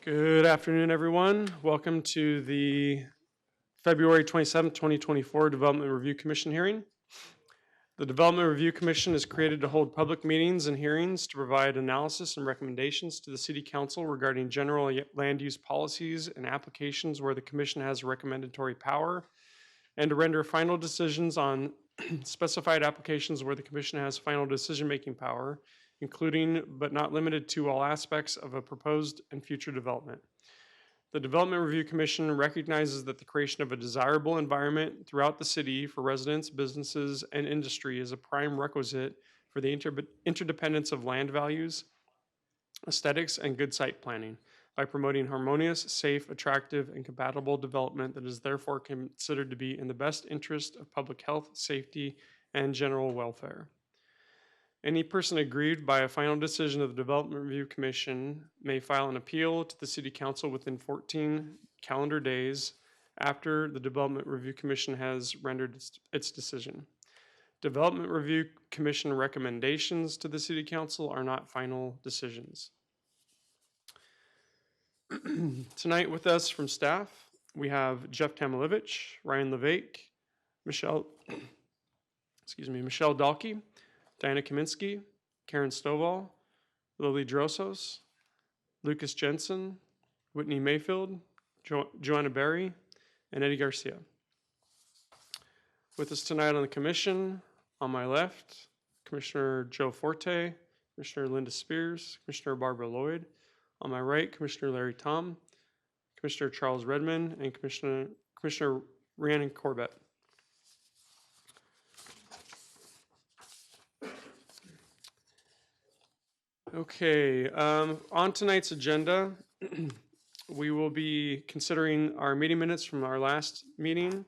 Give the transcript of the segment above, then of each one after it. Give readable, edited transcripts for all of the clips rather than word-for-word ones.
Good afternoon, everyone. Welcome to the February 27th, 2024 Development Review Commission hearing. The Development Review Commission is created to hold public meetings and hearings to provide analysis and recommendations to the City Council regarding general land use policies and applications where the Commission has recommendatory power, and to render final decisions on specified applications where the Commission has final decision-making power, including but not limited to all aspects of a proposed and future development. The Development Review Commission recognizes that the creation of a desirable environment throughout the city for residents, businesses, and industry is a prime requisite for the interdependence of land values, aesthetics, and good site planning by promoting harmonious, safe, attractive, and compatible development that is therefore considered to be in the best interest of public health, safety, and general welfare. Any person aggrieved by a final decision of the Development Review Commission may file an appeal to the City Council within 14 calendar days after the Development Review Commission has rendered its decision. Development Review Commission recommendations to the City Council are not final decisions. Tonight with us from staff, we have Jeff Tamilevich, Ryan Levake, Michelle Dalkey, Diana Kaminsky, Karen Stovall, Lily Drosos, Lucas Jensen, Whitney Mayfield, Joanna Berry, and Eddie Garcia. With us tonight on the commission, on my left, Commissioner Joe Forte, Commissioner Linda Spears, Commissioner Barbara Lloyd. On my right, Commissioner Larry Tom, Commissioner Charles Redmond, and Commissioner Rhiannon Corbett. Okay, on tonight's agenda, we will be considering our meeting minutes from our last meeting.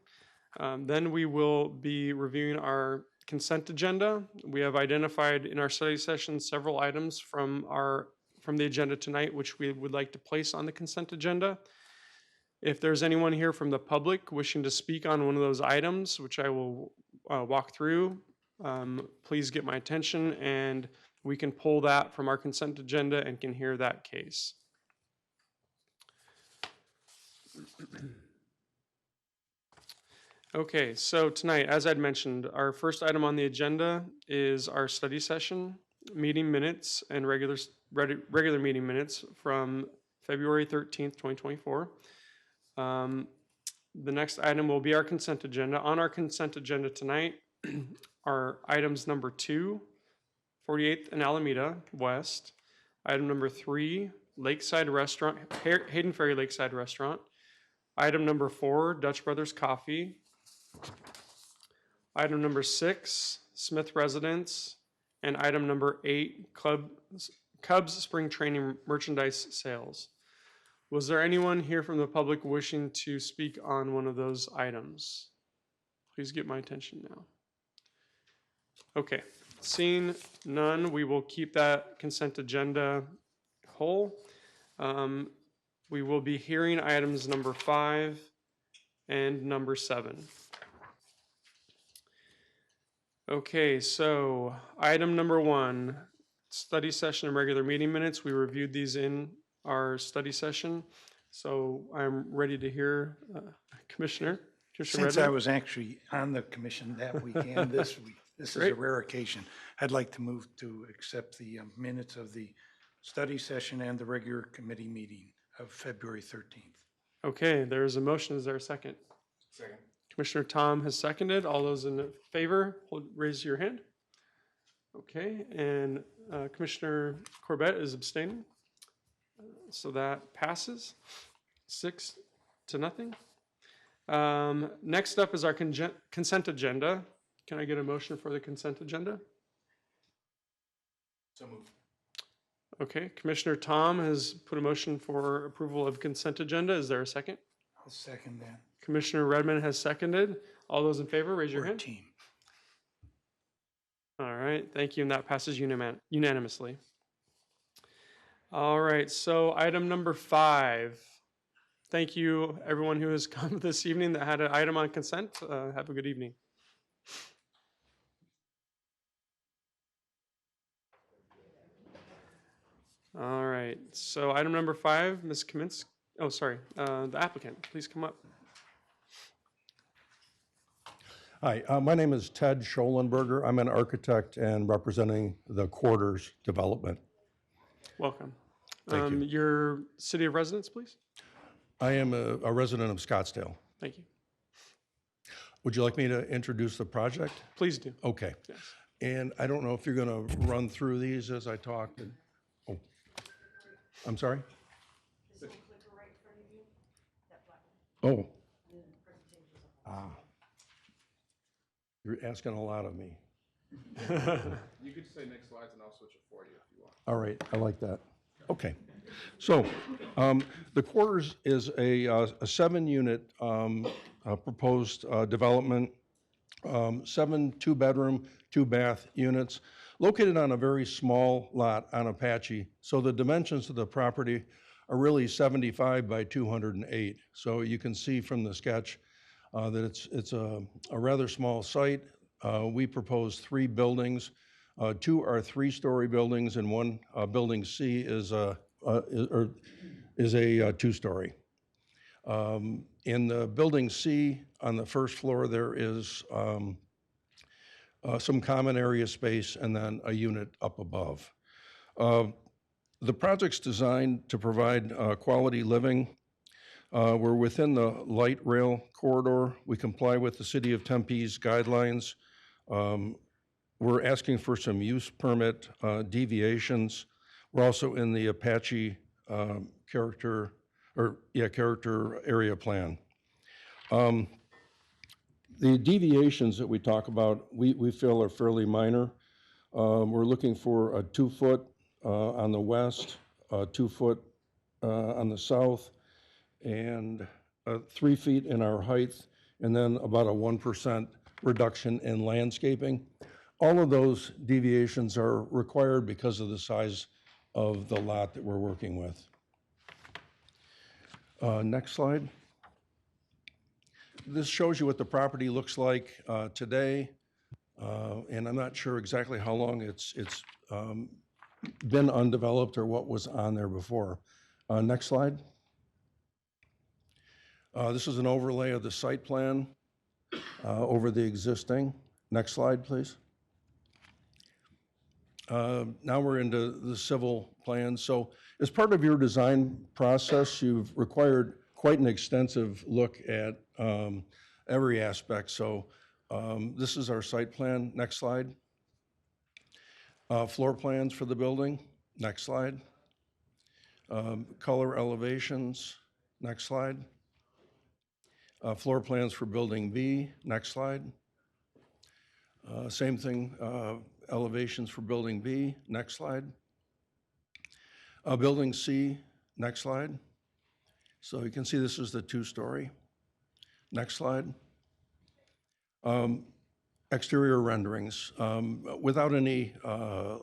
Then we will be reviewing our consent agenda. We have identified in our study session several items from the agenda tonight, which we would like to place on the consent agenda. If there's anyone here from the public wishing to speak on one of those items, which I will walk through, please get my attention and we can pull that from our consent agenda and can hear that case. Okay, so tonight, as I'd mentioned, our first item on the agenda is our study session meeting minutes and regular meeting minutes from February 13th, 2024. The next item will be our consent agenda. On our consent agenda tonight are items number 2, 48th and Alameda West. Item number 3, Lakeside Restaurant, Hayden Ferry Lakeside Restaurant. Item number 4, Dutch Brothers Coffee. Item number 6, Smith Residence. And item number 8, Cubs Spring Training Merchandise Sales. Was there anyone here from the public wishing to speak on one of those items? Please get my attention now. Okay, seeing none, we will keep that consent agenda whole. We will be hearing items number 5 and number 7. Okay, so item number 1, study session and regular meeting minutes. We reviewed these in our study session. So I'm ready to hear Commissioner Since Redmond. I was actually on the commission that week and this week, this is a rare occasion. I'd like to move to accept the minutes of the study session and the regular committee meeting of February 13th. Okay, there is a motion. Is there a second? Second. Commissioner Tom has seconded. All those in favor, raise your hand. Okay, and Commissioner Corbett is abstaining. So that passes 6-0. Next up is our consent agenda. Can I get a motion for the consent agenda? So moved. Okay, Commissioner Tom has put a motion for approval of consent agenda. Is there a second? I'll second that. Commissioner Redmond has seconded. All those in favor, raise your We're a hand. team. All right, thank you, and that passes unanimously. All right, so item number 5. Thank you, everyone who has come this evening that had an item on consent. Have a good evening. All right. right, so item number 5, Ms. Kaminsky, oh, sorry, the applicant, please come up. Hi, my name is Ted Scholenberger. I'm an architect and representing the Quarters Development. Welcome. Thank you. Your city of residence, please? I am a resident of Scottsdale. Thank you. Would you like me to introduce the project? Please do. Okay. Yes. And I don't know if you're going to run through these as I talk. Oh, I'm sorry? Oh. You're asking a lot of me. You could say next slides and I'll switch it for you if you want. All right, I like that. Okay. So the Quarters is a 7-unit proposed development, 7 2-bedroom, 2-bath units located on a very small lot on Apache. So the dimensions of the property are really 75 by 208. So you can see from the sketch that it's a rather small site. We propose 3 buildings. 2 are 3-story buildings, and 1 building C is a 2-story. In the building C, on the first floor, there is some common area space and then a unit up above. The project's designed to provide quality living. We're within the light rail corridor. We comply with the City of Tempe's guidelines. We're asking for some use permit deviations. We're also in the Apache character area plan. The deviations that we talk about, we feel are fairly minor. We're looking for a 2-foot on the west, a 2-foot on the south, and 3 feet in our height, and then about a 1% reduction in landscaping. All of those deviations are required because of the size of the lot that we're working with. Next slide. This shows you what the property looks like today, and I'm not sure exactly how long it's been undeveloped or what was on there before. Next slide. This is an overlay of the site plan over the existing. Next slide, please. Now we're into the civil plan. So as part of your design process, you've required quite an extensive look at every aspect. So this is our site plan. Next slide. Floor plans for the building. Next slide. Color elevations. Next slide. Floor plans for building B. Next slide. Same thing, elevations for building B. Next slide. Building C. Next slide. So you can see this is the 2-story. Next slide. Exterior renderings without any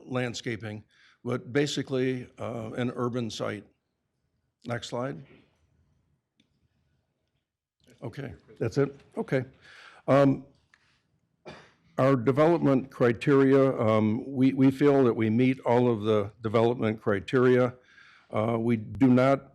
landscaping, but basically an urban site. Next slide. Okay, that's it? Okay. Our development criteria, we feel that we meet all of the development criteria. We do not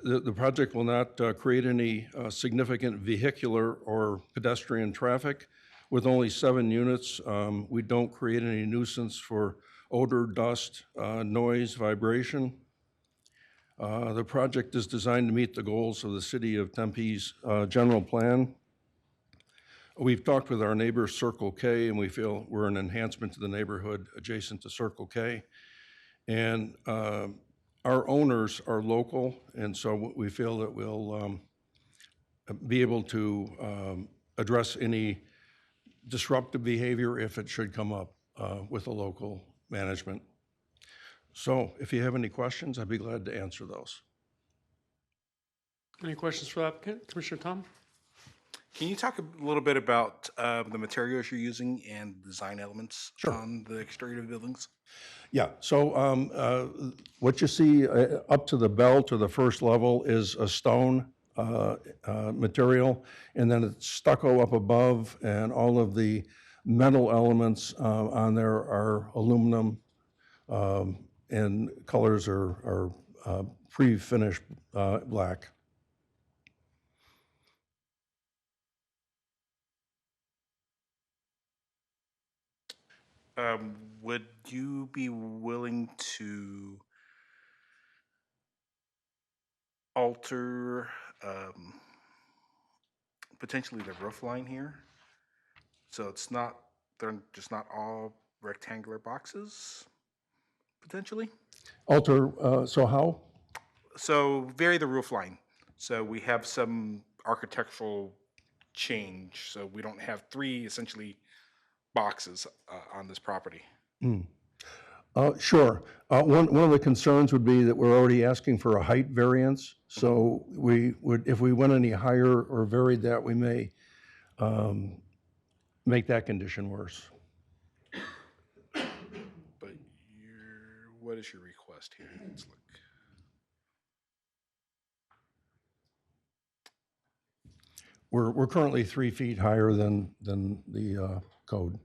the project will not create any significant vehicular or pedestrian traffic. With only 7 units, we don't create any nuisance for odor, dust, noise, vibration. The project is designed to meet the goals of the City of Tempe's general plan. We've talked with our neighbor Circle K, and we feel we're an enhancement to the neighborhood adjacent to Circle K. And our owners are local, and so we feel that we'll be able to address any disruptive behavior if it should come up with the local management. So if you have any questions, I'd be glad to answer those. Any questions for the applicant? Commissioner Tom? Can you talk a little bit about the materials you're using and design elements on the exterior of the buildings? Yeah, so what you see up to the bell to the first level is a stone material, and then it's stucco up above, and all of the metal elements on there are aluminum, and colors are pre-finished black. Would you be willing to alter potentially the roof line here? So they're just not all rectangular boxes, potentially? Alter, so how? So vary the roof line. So we have some architectural change, so we don't have three essentially boxes on this property. Sure. One of the concerns would be that we're already asking for a height variance. So we would, if we went any higher or varied that, we may make that condition worse. But what is your request here? Let's look. We're currently 3 feet higher than the code.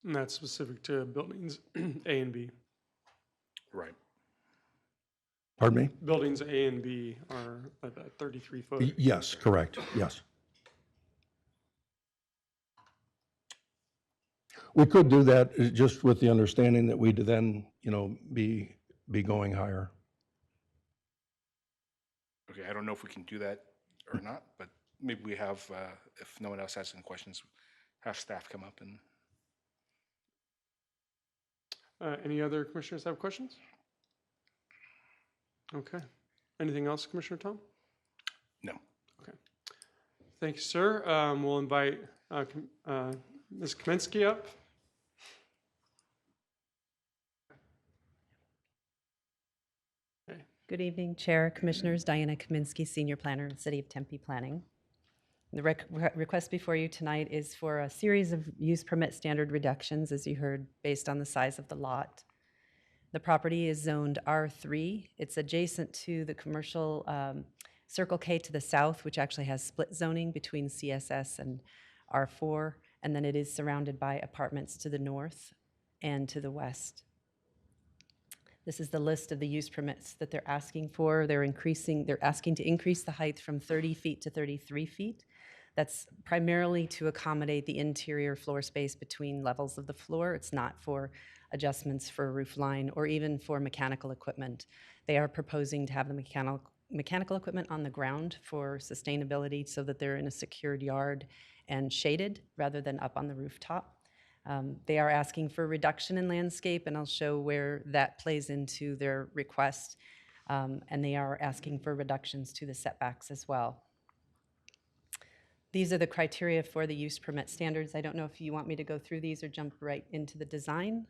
And that's specific to buildings A and B. Right. Pardon me? Buildings A and B are at that 33 foot. Yes, correct, yes. We could do that just with the understanding that we'd then, be going higher. Okay, I don't know if we can do that or not, but maybe we have, if no one else has any questions, have staff come up and. Any other commissioners have questions? Okay. Anything else, Commissioner Tom? No. Okay. Thank you, sir. We'll invite Ms. Kaminsky up. Okay. Good evening, Chair, Commissioners. Diana Kaminsky, Senior Planner in City of Tempe Planning. The request before you tonight is for a series of use permit standard reductions, as you heard, based on the size of the lot. The property is zoned R3. It's adjacent to the commercial Circle K to the south, which actually has split zoning between CSS and R4, and then it is surrounded by apartments to the north and to the west. This is the list of the use permits that they're asking for. They're asking to increase the height from 30 feet to 33 feet. That's primarily to accommodate the interior floor space between levels of the floor. It's not for adjustments for roof line or even for mechanical equipment. They are proposing to have the mechanical equipment on the ground for sustainability so that they're in a secured yard and shaded rather than up on the rooftop. They are asking for reduction in landscape, and I'll show where that plays into their request. And they are asking for reductions to the setbacks as well. These are the criteria for the use permit standards. I don't know if you want me to go through these or jump right into the design.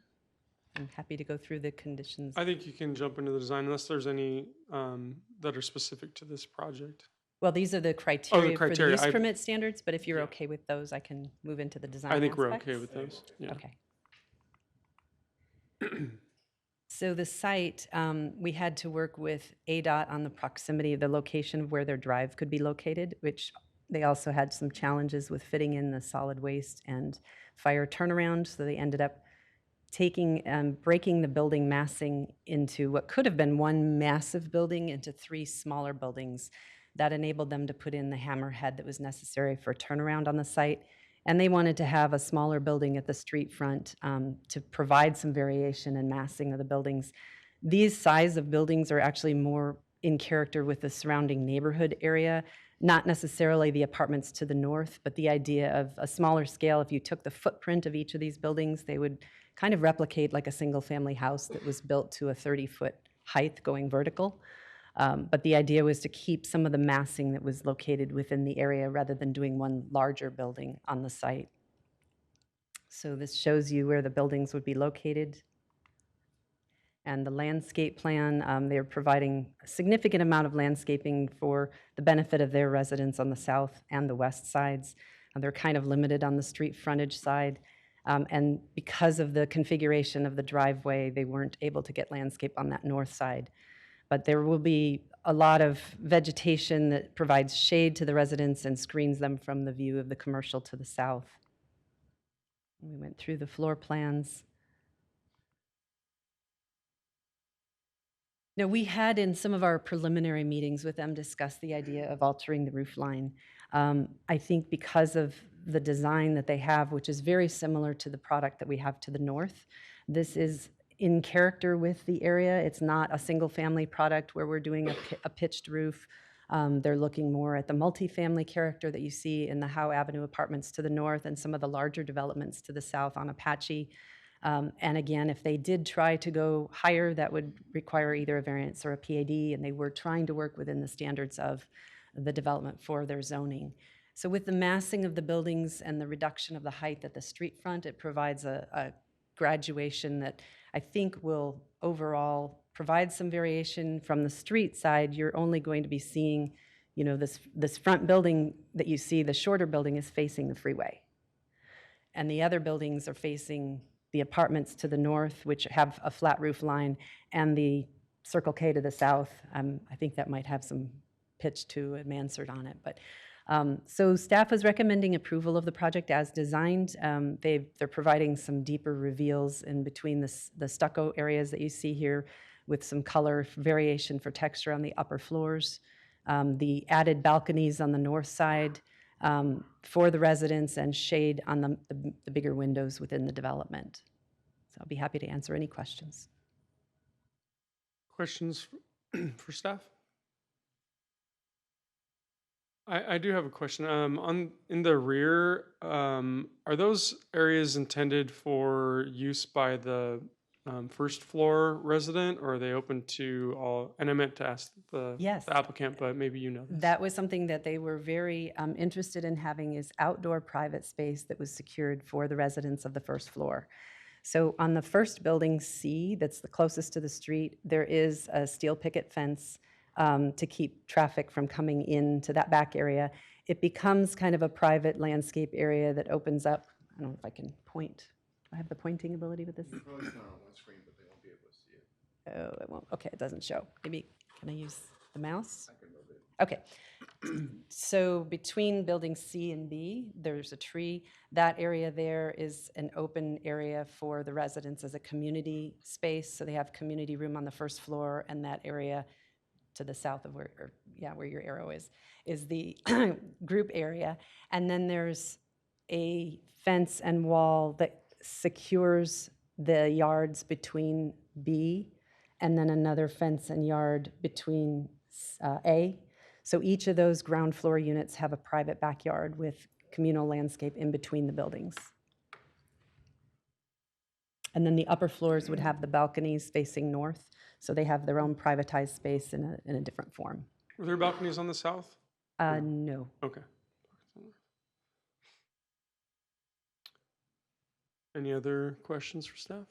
I'm happy to go through the conditions. I think you can jump into the design unless there's any that are specific to this project. Well, these are the criteria for the criteria. use permit standards, but if you're okay with those, I can move into the design I think we're aspects. okay with those. Yeah. Okay. So the site, we had to work with ADOT on the proximity of the location of where their drive could be located, which they also had some challenges with fitting in the solid waste and fire turnaround. So they ended up breaking the building massing into what could have been one massive building into 3 smaller buildings. That enabled them to put in the hammerhead that was necessary for turnaround on the site. And they wanted to have a smaller building at the street front to provide some variation and massing of the buildings. These size of buildings are actually more in character with the surrounding neighborhood area, not necessarily the apartments to the north, but the idea of a smaller scale. If you took the footprint of each of these buildings, they would kind of replicate like a single-family house that was built to a 30-foot height going vertical. But the idea was to keep some of the massing that was located within the area rather than doing one larger building on the site. So this shows you where the buildings would be located. And the landscape plan, they're providing a significant amount of landscaping for the benefit of their residents on the south and the west sides. They're kind of limited on the street frontage side. And because of the configuration of the driveway, they weren't able to get landscape on that north side. But there will be a lot of vegetation that provides shade to the residents and screens them from the view of the commercial to the south. We went through the floor plans. Now, we had in some of our preliminary meetings with them discussed the idea of altering the roof line. I think because of the design that they have, which is very similar to the product that we have to the north, this is in character with the area. It's not a single-family product where we're doing a pitched roof. They're looking more at the multifamily character that you see in the Howe Avenue apartments to the north and some of the larger developments to the south on Apache. And again, if they did try to go higher, that would require either a variance or a PAD, and they were trying to work within the standards of the development for their zoning. So with the massing of the buildings and the reduction of the height at the street front, it provides a graduation that I think will overall provide some variation. From the street side, you're only going to be seeing, this front building that you see, the shorter building is facing the freeway. And the other buildings are facing the apartments to the north, which have a flat roof line, and the Circle K to the south. I think that might have some pitch to a mansard on it. But so staff was recommending approval of the project as designed. They're providing some deeper reveals in between the stucco areas that you see here, with some color variation for texture on the upper floors. The added balconies on the north side for the residents, and shade on the bigger windows within the development. So I'll be happy to answer any questions. Questions for staff? I do have a question. In the rear, are those areas intended for use by the first floor resident, or are they open to all? And I meant to ask the Yes. applicant, but maybe you know this. That was something that they were very interested in having, is outdoor private space that was secured for the residents of the first floor. So on the first building, C, that's the closest to the street, there is a steel picket fence to keep traffic from coming into that back area. It becomes kind of a private landscape area that opens up. I don't know if I can point. Do I have the pointing ability with this? Probably not on one screen, but they won't be able to see it. Oh, it won't. Okay, it doesn't show. Maybe, can I use the mouse? Okay. So between building C and B, there's a tree. That area there is an open area for the residents as a community space. So they have community room on the first floor, and that area to the south of where your arrow is the group area. And then there's a fence and wall that secures the yards between B, and then another fence and yard between A. So each of those ground floor units have a private backyard with communal landscape in between the buildings. And then the upper floors would have the balconies facing north, so they have their own privatized space in a different form. Were there balconies on the south? No. Okay. Any other questions for staff?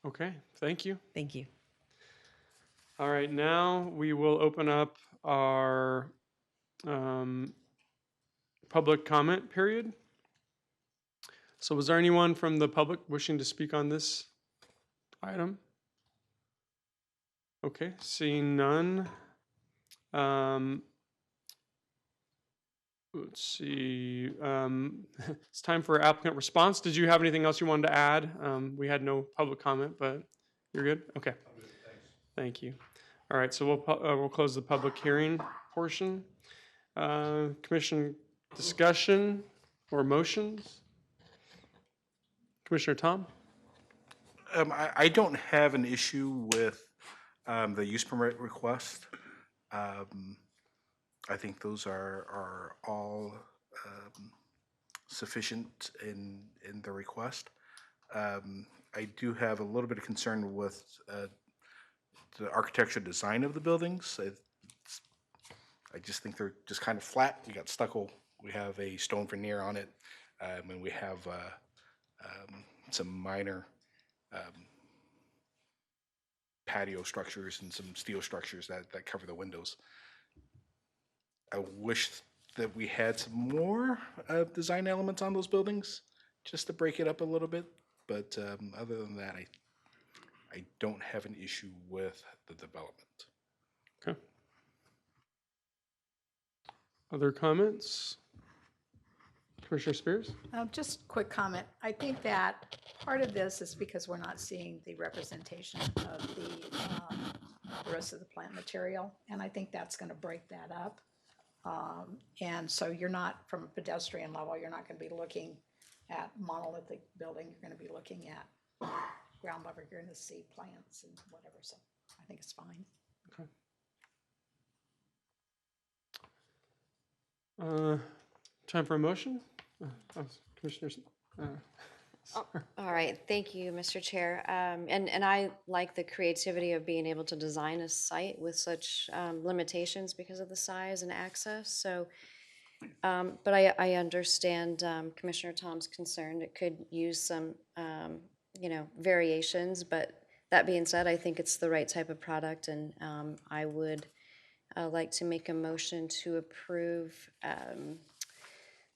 Okay, thank you. Thank you. All right, now we will open up our public comment period. So was there anyone from the public wishing to speak on this item? Okay, seeing none. Let's see. It's time for applicant response. Did you have anything else you wanted to add? We had no public comment, but you're good? Okay. Thank you. All right, so we'll close the public hearing portion. Commission discussion or motions? Commissioner Tom? I don't have an issue with the use permit request. I think those are all sufficient in the request. I do have a little bit of concern with the architecture design of the buildings. I just think they're just kind of flat. We got stucco. We have a stone veneer on it, and we have some minor patio structures and some steel structures that cover the windows. I wish that we had some more design elements on those buildings, just to break it up a little bit. But other than that, I don't have an issue with the development. Okay. Other comments? Commissioner Spears? Just quick comment. I think that part of this is because we're not seeing the representation of the rest of the plant material, and I think that's going to break that up. And so you're not, from a pedestrian level, you're not going to be looking at monolithic building. You're going to be looking at ground level. You're going to see plants and whatever. So I think it's fine. Okay. Time for a motion? Commissioners? All right, thank you, Mr. Chair. And I like the creativity of being able to design a site with such limitations because of the size and access. So, but I understand Commissioner Tom's concern. It could use some, variations. But that being said, I think it's the right type of product, and I would like to make a motion to approve.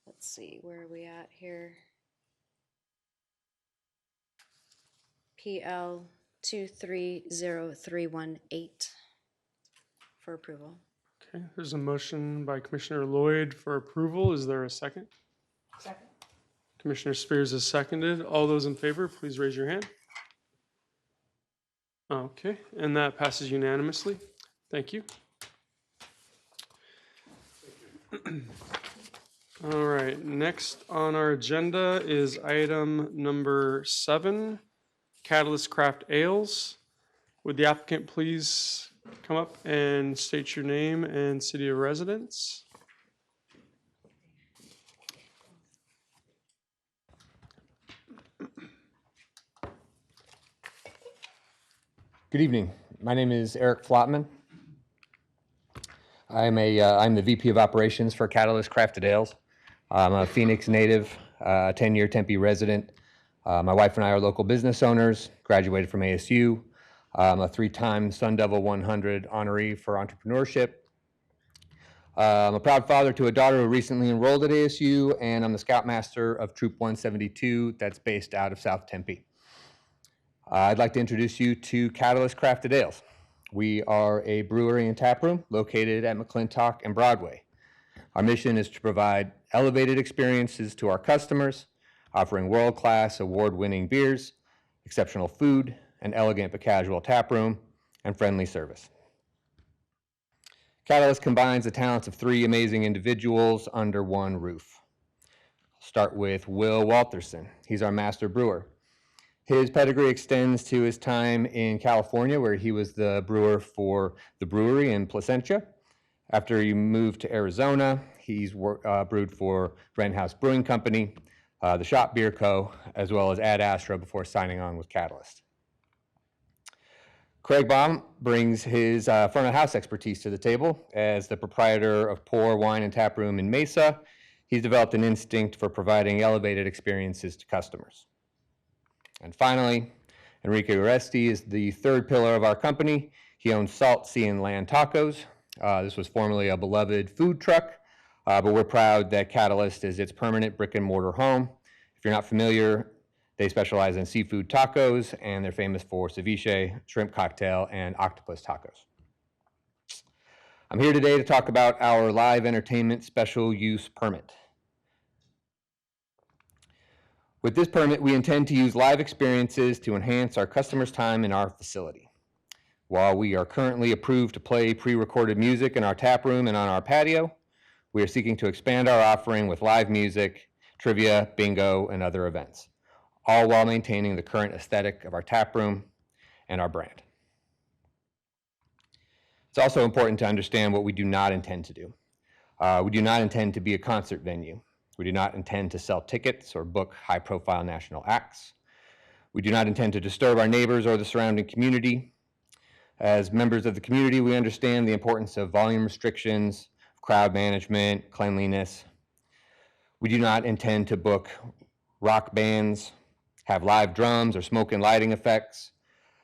Let's see, where are we at here? PL 230318 for approval. Okay, there's a motion by Commissioner Lloyd for approval. Is there a second? Second. Commissioner Spears is seconded. All those in favor, please raise your hand. Okay, and that passes unanimously. Thank you. All right, next on our agenda is item number 7, Catalyst Craft Ales. Would the applicant please come up and state your name and city of residence? Good evening. My name is Eric Flotman. I'm the VP of Operations for Catalyst Crafted Ales. I'm a Phoenix native, 10-year Tempe resident. My wife and I are local business owners, graduated from ASU. I'm a 3-time Sun Devil 100 honoree for entrepreneurship. I'm a proud father to a daughter who recently enrolled at ASU, and I'm the Scoutmaster of Troop 172 that's based out of South Tempe. I'd like to introduce you to Catalyst Crafted Ales. We are a brewery and tap room located at McClintock and Broadway. Our mission is to provide elevated experiences to our customers, offering world-class, award-winning beers, exceptional food, an elegant but casual tap room, and friendly service. Catalyst combines the talents of 3 amazing individuals under one roof. I'll start with Will Walterson. He's our master brewer. His pedigree extends to his time in California, where he was the brewer for the brewery in Placentia. After he moved to Arizona, he's brewed for Brent House Brewing Company, the Shop Beer Co., as well as Ad Astra before signing on with Catalyst. Craig Baum brings his front of house expertise to the table. As the proprietor of Pour Wine and Tap Room in Mesa, he's developed an instinct for providing elevated experiences to customers. And finally, Enrique Oresti is the 3rd pillar of our company. He owns Salt, Sea, and Land Tacos. This was formerly a beloved food truck, but we're proud that Catalyst is its permanent brick and mortar home. If you're not familiar, they specialize in seafood tacos, and they're famous for ceviche, shrimp cocktail, and octopus tacos. I'm here today to talk about our live entertainment special use permit. With this permit, we intend to use live experiences to enhance our customers' time in our facility. While we are currently approved to play pre-recorded music in our tap room and on our patio, we are seeking to expand our offering with live music, trivia, bingo, and other events, all while maintaining the current aesthetic of our tap room and our brand. It's also important to understand what we do not intend to do. We do not intend to be a concert venue. We do not intend to sell tickets or book high-profile national acts. We do not intend to disturb our neighbors or the surrounding community. As members of the community, we understand the importance of volume restrictions, crowd management, cleanliness. We do not intend to book rock bands, have live drums, or smoke and lighting effects.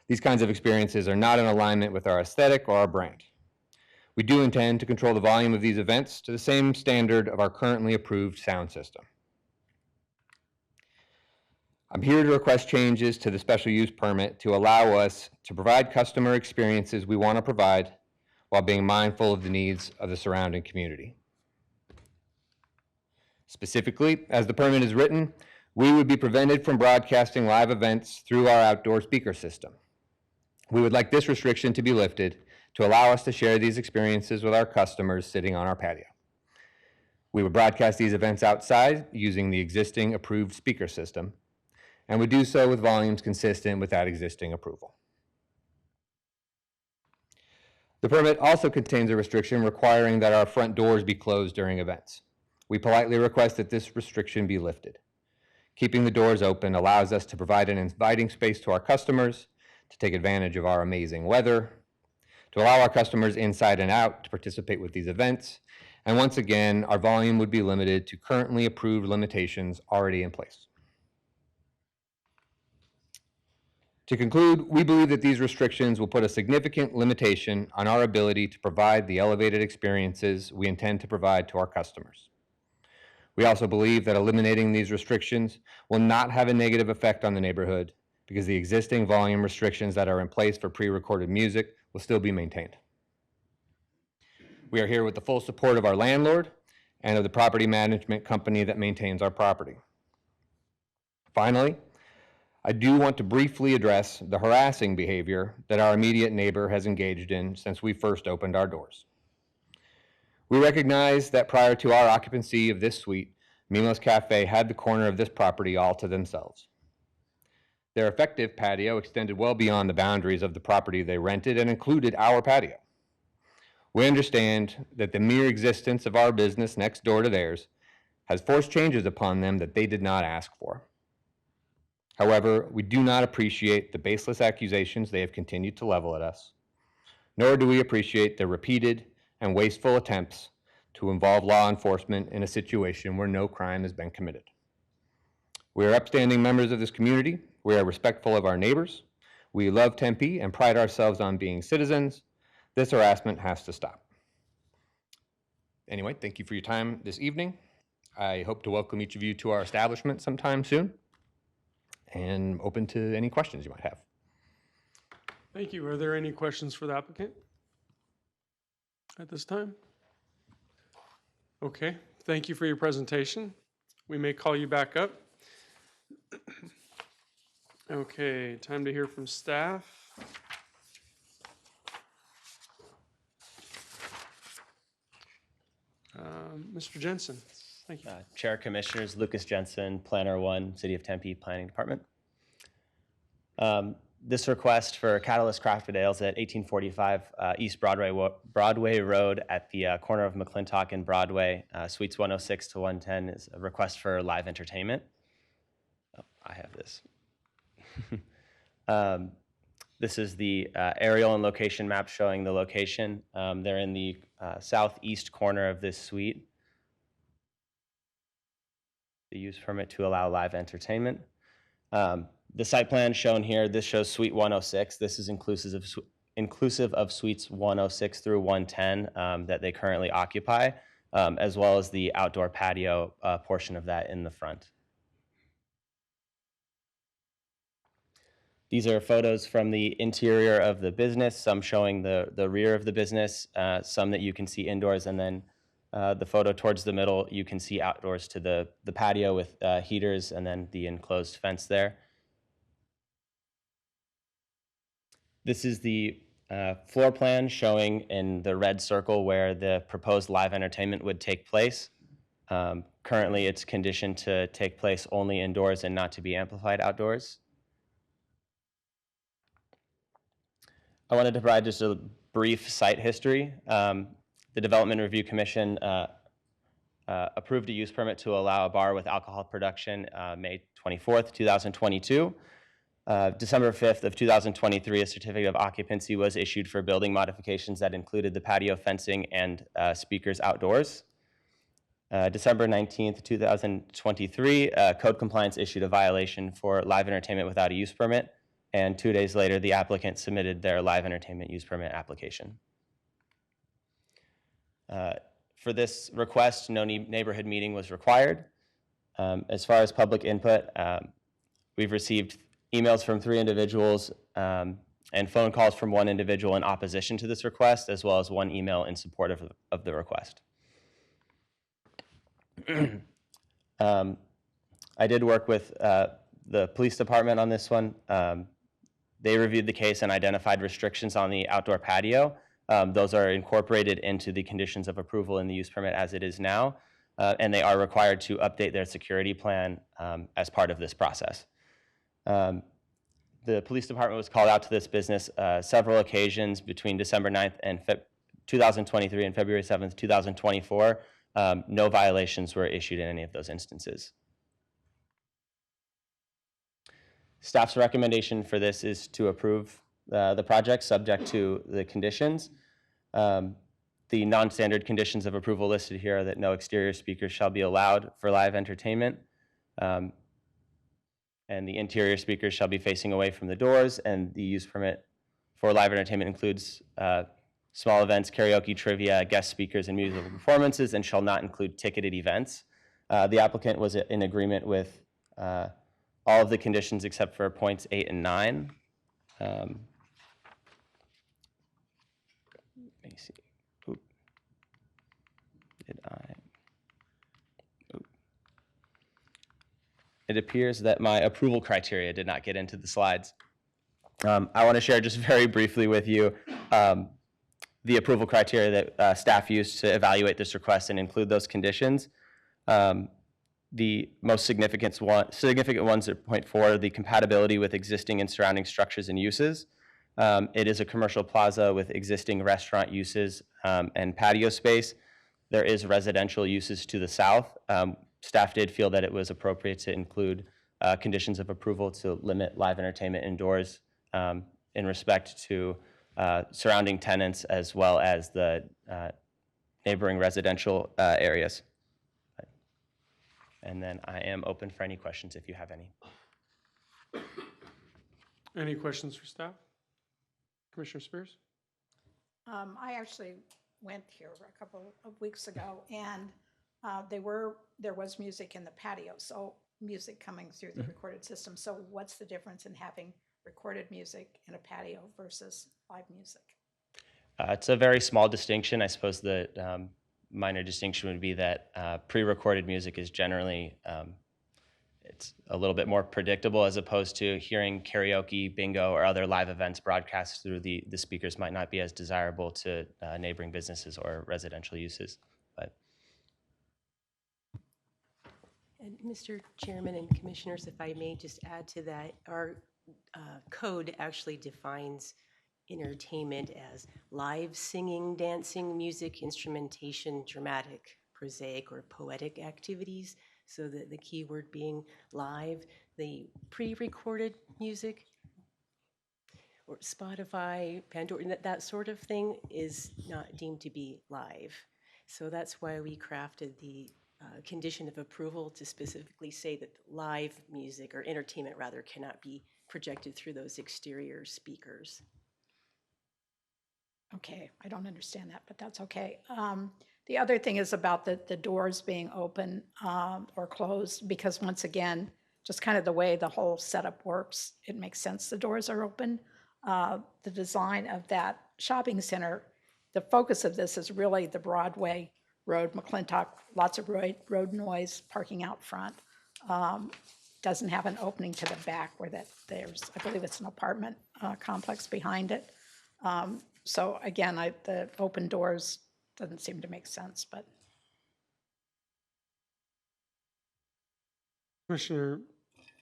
These kinds of experiences are not in alignment with our aesthetic or our brand. We do intend to control the volume of these events to the same standard of our currently approved sound system. I'm here to request changes to the special use permit to allow us to provide customer experiences we want to provide while being mindful of the needs of the surrounding community. Specifically, as the permit is written, we would be prevented from broadcasting live events through our outdoor speaker system. We would like this restriction to be lifted to allow us to share these experiences with our customers sitting on our patio. We would broadcast these events outside using the existing approved speaker system, and would do so with volumes consistent with that existing approval. The permit also contains a restriction requiring that our front doors be closed during events. We politely request that this restriction be lifted. Keeping the doors open allows us to provide an inviting space to our customers, to take advantage of our amazing weather, to allow our customers inside and out to participate with these events, and once again, our volume would be limited to currently approved limitations already in place. To conclude, we believe that these restrictions will put a significant limitation on our ability to provide the elevated experiences we intend to provide to our customers. We also believe that eliminating these restrictions will not have a negative effect on the neighborhood because the existing volume restrictions that are in place for pre-recorded music will still be maintained. We are here with the full support of our landlord and of the property management company that maintains our property. Finally, I do want to briefly address the harassing behavior that our immediate neighbor has engaged in since we first opened our doors. We recognize that prior to our occupancy of this suite, Mimo's Cafe had the corner of this property all to themselves. Their effective patio extended well beyond the boundaries of the property they rented and included our patio. We understand that the mere existence of our business next door to theirs has forced changes upon them that they did not ask for. However, we do not appreciate the baseless accusations they have continued to level at us, nor do we appreciate their repeated and wasteful attempts to involve law enforcement in a situation where no crime has been committed. We are upstanding members of this community. We are respectful of our neighbors. We love Tempe and pride ourselves on being citizens. This harassment has to stop. Anyway, thank you for your time this evening. I hope to welcome each of you to our establishment sometime soon, and open to any questions you might have. Thank you. Are there any questions for the applicant at this time? Okay, thank you for your presentation. We may call you back up. Okay, time to hear from staff. Mr. Jensen, thank you. Chair Commissioners, Lucas Jensen, Planner 1, City of Tempe Planning Department. This request for Catalyst Crafted Ales at 1845 East Broadway Road at the corner of McClintock and Broadway, Suites 106 to 110, is a request for live entertainment. Oh, I have this. This is the aerial and location map showing the location. They're in the southeast corner of this suite. The use permit to allow live entertainment. The site plan shown here, this shows Suite 106. This is inclusive of Suites 106 through 110 that they currently occupy, as well as the outdoor patio portion of that in the front. These are photos from the interior of the business, some showing the rear of the business, some that you can see indoors, and then the photo towards the middle, you can see outdoors to the patio with heaters and then the enclosed fence there. This is the floor plan showing in the red circle where the proposed live entertainment would take place. Currently, it's conditioned to take place only indoors and not to be amplified outdoors. I wanted to provide just a brief site history. The Development Review Commission approved a use permit to allow a bar with alcohol production May 24th, 2022. December 5th of 2023, a certificate of occupancy was issued for building modifications that included the patio fencing and speakers outdoors. December 19th, 2023, code compliance issued a violation for live entertainment without a use permit, and 2 days later, the applicant submitted their live entertainment use permit application. For this request, no neighborhood meeting was required. As far as public input, we've received emails from 3 individuals and phone calls from 1 individual in opposition to this request, as well as 1 email in support of the request. I did work with the police department on this one. They reviewed the case and identified restrictions on the outdoor patio. Those are incorporated into the conditions of approval in the use permit as it is now, and they are required to update their security plan as part of this process. The police department was called out to this business several occasions between December 9th and 2023 and February 7th, 2024. No violations were issued in any of those instances. Staff's recommendation for this is to approve the project subject to the conditions. The non-standard conditions of approval listed here are that no exterior speakers shall be allowed for live entertainment, and the interior speakers shall be facing away from the doors, and the use permit for live entertainment includes small events, karaoke, trivia, guest speakers, and musical performances, and shall not include ticketed events. The applicant was in agreement with all of the conditions except for points 8 and 9. Let me see. Oop. Did I? Oop. It appears that my approval criteria did not get into the slides. I want to share just very briefly with you the approval criteria that staff used to evaluate this request and include those conditions. The most significant ones are point 4, the compatibility with existing and surrounding structures and uses. It is a commercial plaza with existing restaurant uses and patio space. There is residential uses to the south. Staff did feel that it was appropriate to include conditions of approval to limit live entertainment indoors in respect to surrounding tenants as well as the neighboring residential areas. And then I am open for any questions if you have any. Any questions for staff? Commissioner Spears? I actually went here a couple of weeks ago, and there was music in the patio, so music coming through the recorded system. So what's the difference in having recorded music in a patio versus live music? It's a very small distinction. I suppose the minor distinction would be that pre-recorded music is generally, it's a little bit more predictable as opposed to hearing karaoke, bingo, or other live events broadcast through the speakers might not be as desirable to neighboring businesses or residential uses. But And Mr. Chairman and Commissioners, if I may just add to that, our code actually defines entertainment as live singing, dancing, music, instrumentation, dramatic, prosaic, or poetic activities. So the key word being live. The pre-recorded music or Spotify, Pandora, that sort of thing is not deemed to be live. So that's why we crafted the condition of approval to specifically say that live music, or entertainment rather, cannot be projected through those exterior speakers. Okay, I don't understand that, but that's okay. The other thing is about the doors being open or closed, because once again, just kind of the way the whole setup works, it makes sense the doors are open. The design of that shopping center, the focus of this is really the Broadway Road, McClintock, lots of road noise, parking out front. Doesn't have an opening to the back where there's, I believe it's an apartment complex behind it. So again, the open doors doesn't seem to make sense, but. Commissioner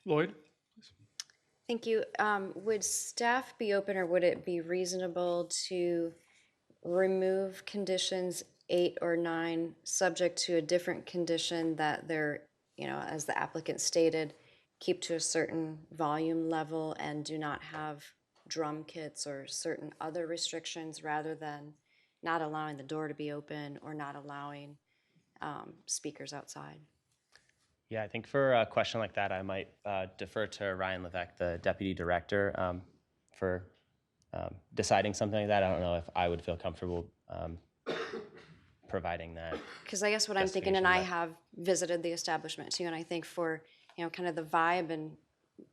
Lloyd? Thank you. Would staff be open, or would it be reasonable to remove conditions 8 or 9, subject to a different condition that they're, as the applicant stated, keep to a certain volume level and do not have drum kits or certain other restrictions, rather than not allowing the door to be open or not allowing speakers outside? yeah, I think for a question like that, I might defer to Ryan Levesque, the Deputy Director, for deciding something like that. I don't know if I would feel comfortable providing that. Because I guess what I'm thinking, and I Destination, have visited the establishment too, and I think for, you know, kind of the vibe and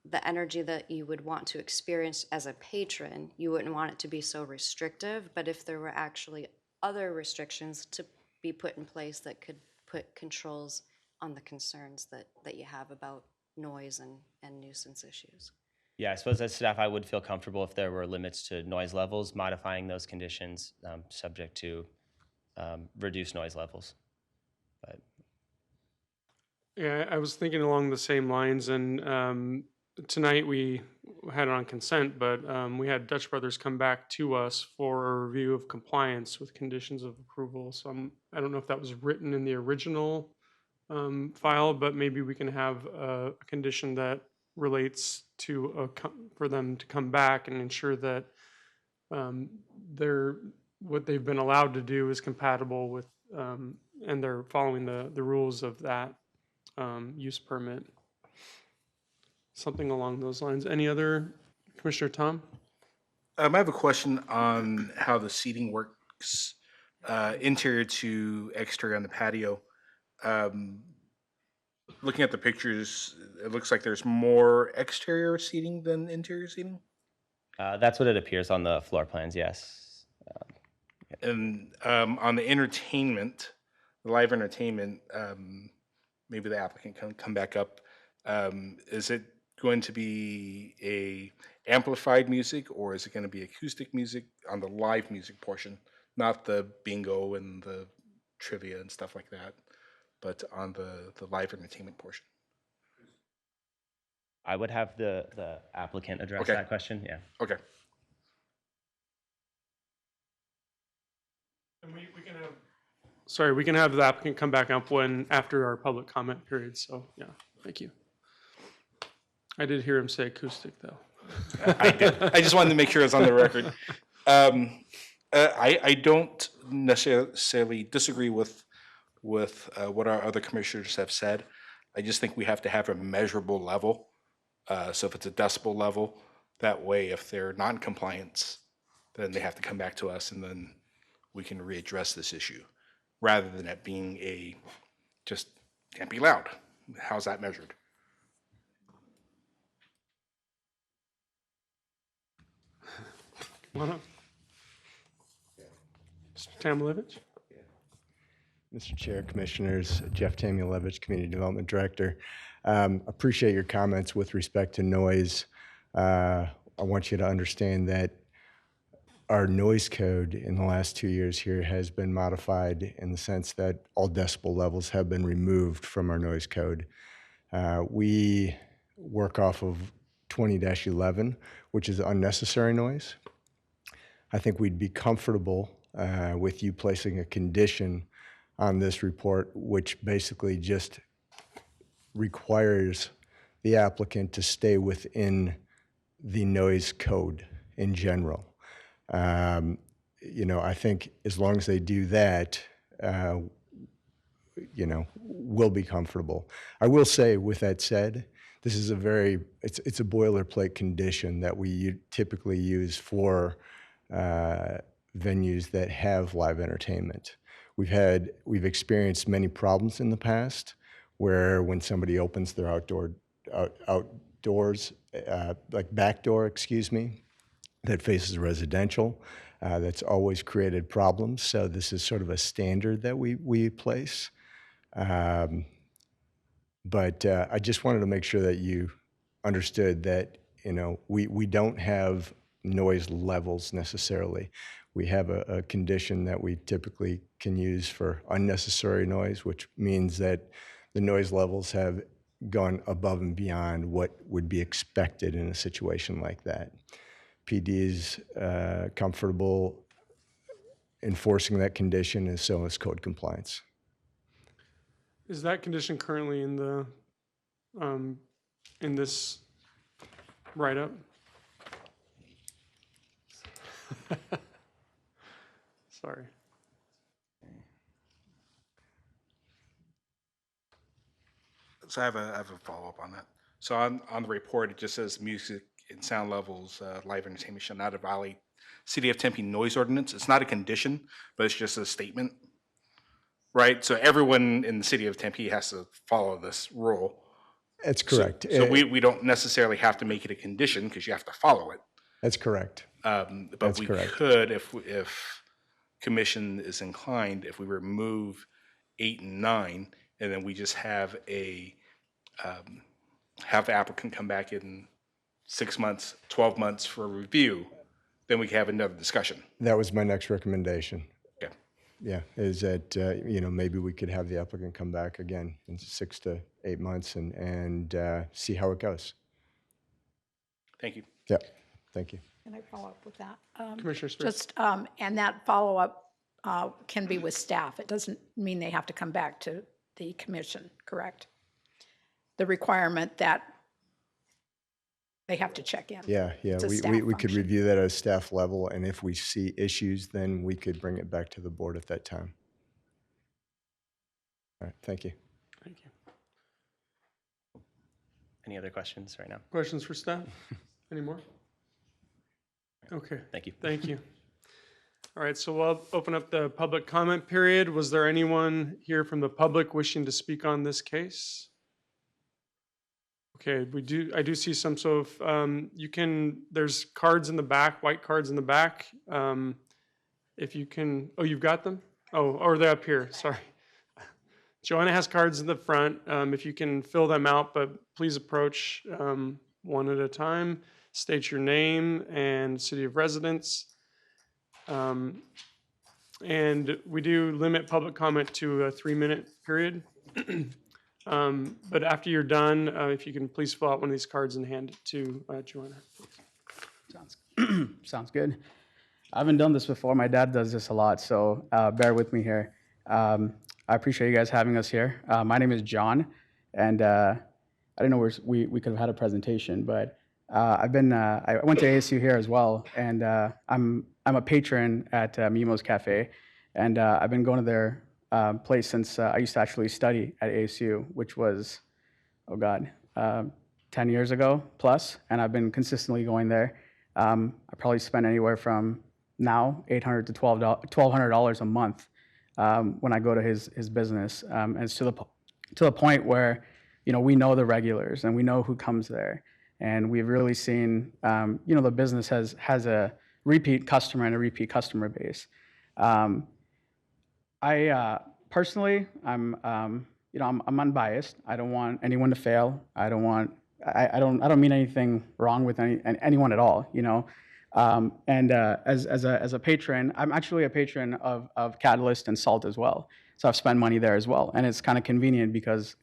the energy that you would want to experience as a patron, you wouldn't want it to be so restrictive, but if there were actually other restrictions to be put in place that could put controls on the concerns that you have about noise and nuisance issues. Yeah, I suppose as staff, I would feel comfortable if there were limits to noise levels, modifying those conditions subject to reduced noise levels. But Yeah, I was thinking along the same lines, and tonight we had it on consent, but we had Dutch Brothers come back to us for a review of compliance with conditions of approval. So I don't know if that was written in the original file, but maybe we can have a condition that relates to for them to come back and ensure that what they've been allowed to do is compatible with, and they're following the rules of that use permit. Something along those lines. Any other, Commissioner Tom? I have a question on how the seating works, interior to exterior on the patio. Looking at the pictures, it looks like there's more exterior seating than interior seating. that's what it appears on the floor plans, yes. And on the entertainment, the live entertainment, maybe the applicant can come back up. Is it going to be a amplified music, or is it going to be acoustic music on the live music portion, not the bingo and the trivia and stuff like that, but on the live entertainment portion? I would have the applicant address Okay. that question, yeah. Okay. And we can have. Sorry, we can have the applicant come back up after our public comment period. So yeah, thank you. I did hear him say acoustic though. I did. I just wanted to make sure it's on the record. I don't necessarily disagree with what our other commissioners have said. I just think we have to have a measurable level. So if it's a decibel level, that way if they're non-compliance, then they have to come back to us and then we can readdress this issue, rather than it being just can't be loud. How's that measured? Come on up. Mr. Tamilevich? Mr. Chair, Commissioners, Jeff Tamulevich, Community Development Director. Appreciate your comments with respect to noise. I want you to understand that our noise code in the last 2 years here has been modified in the sense that all decibel levels have been removed from our noise code. We work off of 20-11, which is unnecessary noise. I think we'd be comfortable with you placing a condition on this report, which basically just requires the applicant to stay within the noise code in general. You know, I think as long as they do that, you know, we'll be comfortable. I will say, with that said, this is it's a boilerplate condition that we typically use for venues that have live entertainment. We've experienced many problems in the past where when somebody opens their outdoors, like back door, excuse me, that faces residential, that's always created problems. So this is sort of a standard that we place. But I just wanted to make sure that you understood that, you know, we don't have noise levels necessarily. We have a condition that we typically can use for unnecessary noise, which means that the noise levels have gone above and beyond what would be expected in a situation like that. PD is comfortable enforcing that condition, and so is code compliance. Is that condition currently in the in this write-up? Sorry. So I have a follow-up on that. So on the report, it just says music and sound levels, live entertainment shall not violate City of Tempe noise ordinance. It's not a condition, but it's just a statement. right? So everyone in the city of Tempe has to follow this rule. That's correct. So we don't necessarily have to make it a condition because you have to follow it. That's correct. But That's we correct. could, if commission is inclined, if we remove 8 and 9, and then we just have have the applicant come back in 6 months, 12 months for review, then we can have another discussion. That was my next recommendation. Okay. Yeah, is that, maybe we could have the applicant come back again in 6 to 8 months and see how it goes. Thank you. Yeah, thank you. Can I follow up with that? Commissioner Spriggs. Just, and that follow-up can be with staff. It doesn't mean they have to come back to the commission, correct? The requirement that they have to check in. Yeah, It's a we staff could function. review that at a staff level, and if we see issues, then we could bring it back to the board at that time. All right, thank you. Thank you. Any other questions right now? Questions for staff? Any more? Okay, Thank you. thank you. All right, so we'll open up the public comment period. Was there anyone here from the public wishing to speak on this case? Okay, I do see some, so if, there's cards in the back, white cards in the back. If you can, oh, you've got them? Oh, or they're up here, sorry. Joanna has cards in the front. If you can fill them out, but please approach one at a time. State your name and city of residence. And we do limit public comment to a 3-minute period. But after you're done, if you can please fill out one of these cards and hand it to Joanna. Sounds good. I haven't done this before. My dad does this a lot, so bear with me here. I appreciate you guys having us here. My name is John, and I didn't know we could have had a presentation, but I went to ASU here as well, and I'm a patron at Mimo's Cafe, and I've been going to their place since I used to actually study at ASU, which was, 10 years ago plus, and I've been consistently going there. I probably spend anywhere from now $800 to $1,200 a month when I go to his business, and it's to the point where we know the regulars and we know who comes there, and we've really seen the business has a repeat customer and a repeat customer base. I personally, I'm unbiased. I don't want anyone to fail. I don't mean anything wrong with anyone at all. As a patron, I'm actually a patron of Catalyst and Salt as well. So I've spent money there as well, and it's kind of convenient because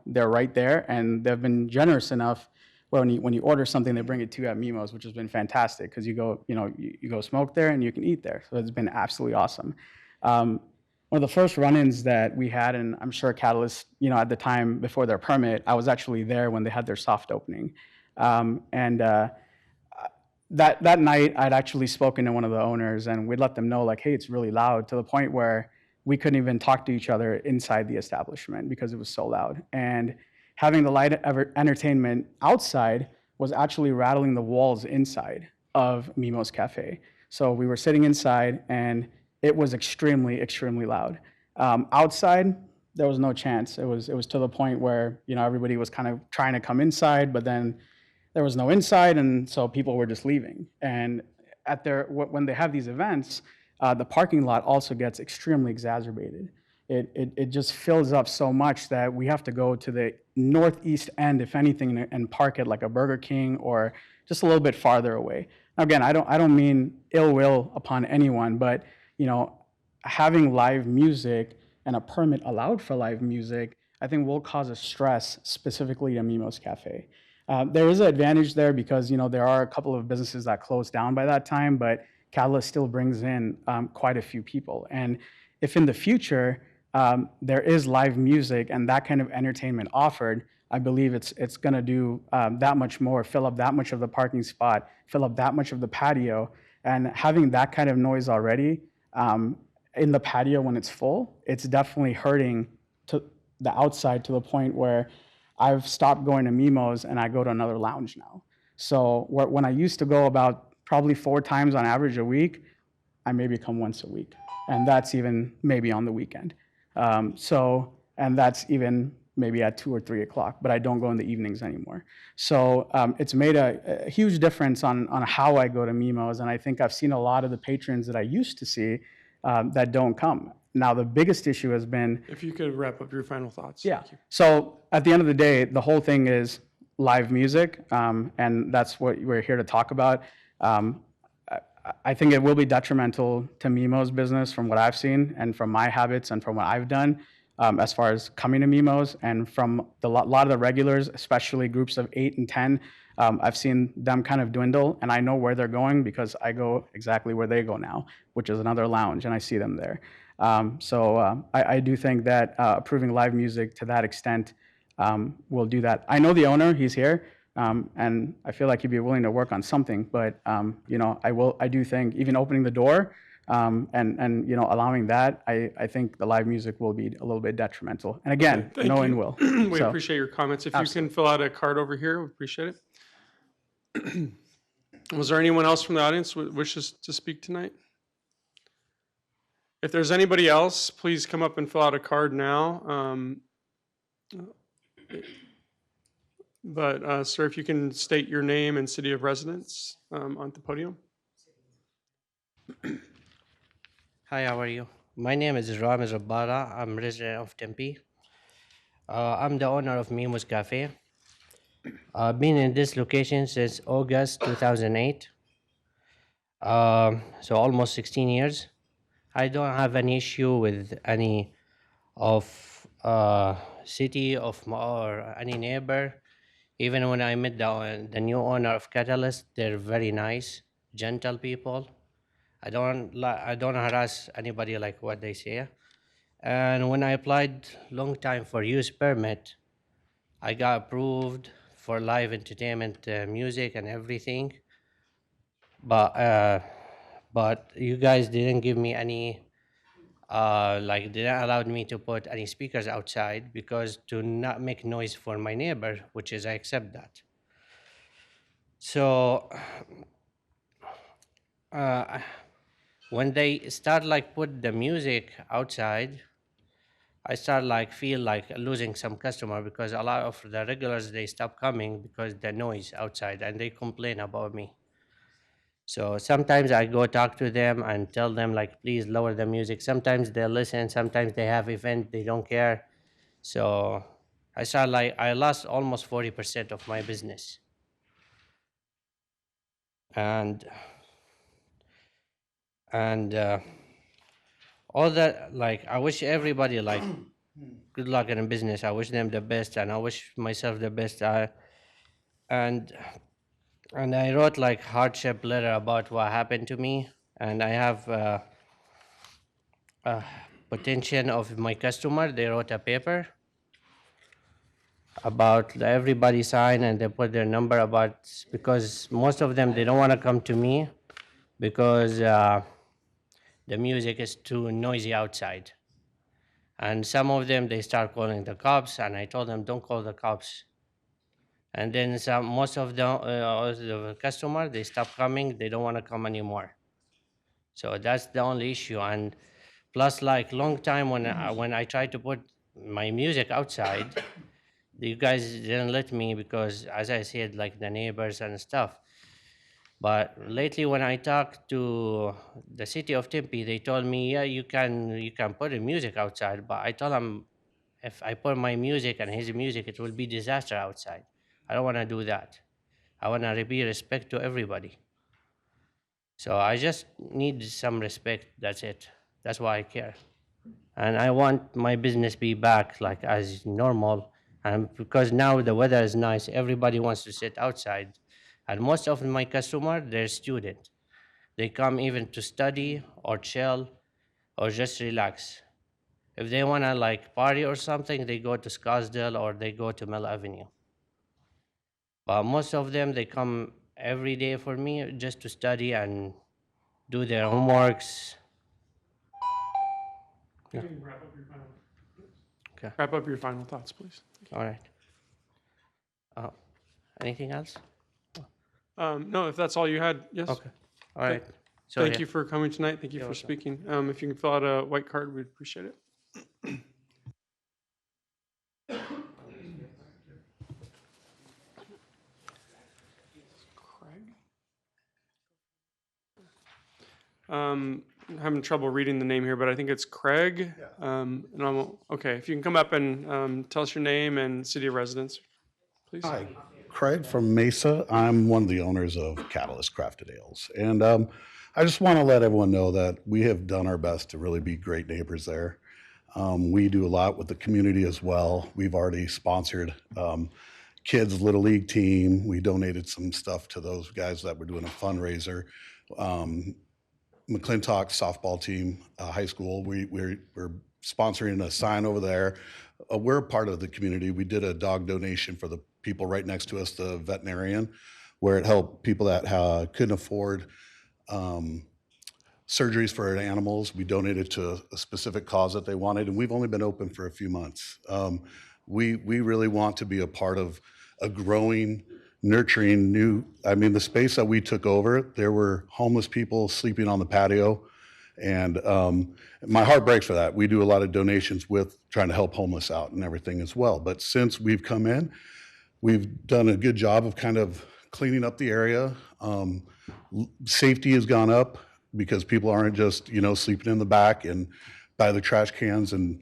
they're right there, and they've been generous enough. When you order something, they bring it to you at Mimo's, which has been fantastic because you go smoke there and you can eat there. So it's been absolutely awesome. One of the first run-ins that we had, and I'm sure Catalyst, at the time before their permit, I was actually there when they had their soft opening. That night, I'd actually spoken to one of the owners, and we'd let them know, like, hey, it's really loud, to the point where we couldn't even talk to each other inside the establishment because it was so loud. And having the light entertainment outside was actually rattling the walls inside of Mimo's Cafe. So we were sitting inside, and it was extremely, extremely loud. Outside, there was no chance. It was to the point where everybody was kind of trying to come inside, but then there was no inside, and so people were just leaving. And when they have these events, the parking lot also gets extremely exacerbated. It just fills up so much that we have to go to the northeast end, if anything, and park at like a Burger King or just a little bit farther away. Now, again, I don't mean ill will upon anyone, but having live music and a permit allowed for live music, I think will cause a stress specifically to Mimo's Cafe. There is an advantage there because there are a couple of businesses that closed down by that time, but Catalyst still brings in quite a few people. And if in the future there is live music and that kind of entertainment offered, I believe it's going to do that much more, fill up that much of the parking spot, fill up that much of the patio, and having that kind of noise already in the patio when it's full, it's definitely hurting to the outside to the point where I've stopped going to Mimo's and I go to another lounge now. So when I used to go about probably 4 times on average a week, I maybe come once a week, and that's even maybe on the weekend. And that's even maybe at 2 or 3 o'clock, but I don't go in the evenings anymore. So it's made a huge difference on how I go to Mimo's, and I think I've seen a lot of the patrons that I used to see that don't come. Now, the biggest issue has been, If you could wrap up your final thoughts. yeah. Thank you. So at the end of the day, the whole thing is live music, and that's what we're here to talk about. I think it will be detrimental to Mimo's business from what I've seen and from my habits and from what I've done as far as coming to Mimo's, and from a lot of the regulars, especially groups of 8 and 10. I've seen them kind of dwindle, and I know where they're going because I go exactly where they go now, which is another lounge, and I see them there. I do think that approving live music to that extent will do that. I know the owner; he's here, and I feel like he'd be willing to work on something. But I do think even opening the door and allowing that, I think the live music will be a little bit detrimental. And again, Thank no you. one will. We So, appreciate your comments. If you can fill out a card over here, we appreciate it. Was there anyone else from the audience who wishes to speak tonight? If there's anybody else, please come up and fill out a card now. Sir, if you can state your name and city of residence on the podium. Hi, how are you? My name is Ramiz Rabbara. I'm resident of Tempe. I'm the owner of Mimo's Cafe. I've been in this location since August 2008. So almost 16 years. I don't have any issue with any of city or any neighbor. Even when I met the new owner of Catalyst, they're very nice, gentle people. I don't harass anybody like what they say. And when I applied long time for use permit, I got approved for live entertainment, music and everything. But you guys didn't give me any, didn't allow me to put any speakers outside because to not make noise for my neighbor, which is I accept that. So when they start put the music outside, I start feel like losing some customer because a lot of the regulars, they stop coming because the noise outside and they complain about me. So sometimes I go talk to them and tell them please lower the music. Sometimes they listen, sometimes they have event, they don't care. So I lost almost 40% of my business. And all that, I wish everybody good luck in business. I wish them the best, and I wish myself the best. And I wrote hardship letter about what happened to me, and I have potential of my customer. They wrote a paper about everybody sign, and they put their number because most of them, they don't want to come to me because the music is too noisy outside. And some of them, they start calling the cops, and I told them, don't call the cops. And then most of the customer, they stop coming, they don't want to come anymore. So that's the only issue. And plus long time when I tried to put my music outside, you guys didn't let me because, as I said, the neighbors and stuff. But lately, when I talked to the city of Tempe, they told me, yeah, you can put the music outside. But I told them, if I put my music and his music, it will be disaster outside. I don't want to do that. I want to be respect to everybody. So I just need some respect. That's it. That's why I care. And I want my business be back as normal. And because now the weather is nice, everybody wants to sit outside. And most of my customers, they're students. They come even to study or chill or just relax. If they want to party or something, they go to Scottsdale or they go to Mill Avenue. But most of them, they come every day for me just to study and do their homeworks. You can wrap up your final. Okay. Wrap up your final thoughts, please. All right. Anything else? No, if that's all you had, yes. Okay. All right. Thank you for coming tonight. Thank you for speaking. If you can fill out a white card, we'd appreciate it. I'm having trouble reading the name here, but I think it's Craig. Okay, if you can come up and tell us your name and city of residence, please. Hi, Craig from Mesa. I'm one of the owners of Catalyst Crafted Ales. And I just want to let everyone know that we have done our best to really be great neighbors there. We do a lot with the community as well. We've already sponsored kids' Little League team. We donated some stuff to those guys that were doing a fundraiser. McClintock softball team, high school, we're sponsoring a sign over there. We're a part of the community. We did a dog donation for the people right next to us, the veterinarian, where it helped people that couldn't afford surgeries for their animals. We donated to a specific cause that they wanted, and we've only been open for a few months. We really want to be a part of a growing, nurturing the space that we took over, there were homeless people sleeping on the patio, and my heart breaks for that. We do a lot of donations with trying to help homeless out and everything as well. But since we've come in, we've done a good job of kind of cleaning up the area. Safety has gone up because people aren't just, sleeping in the back and by the trash cans. And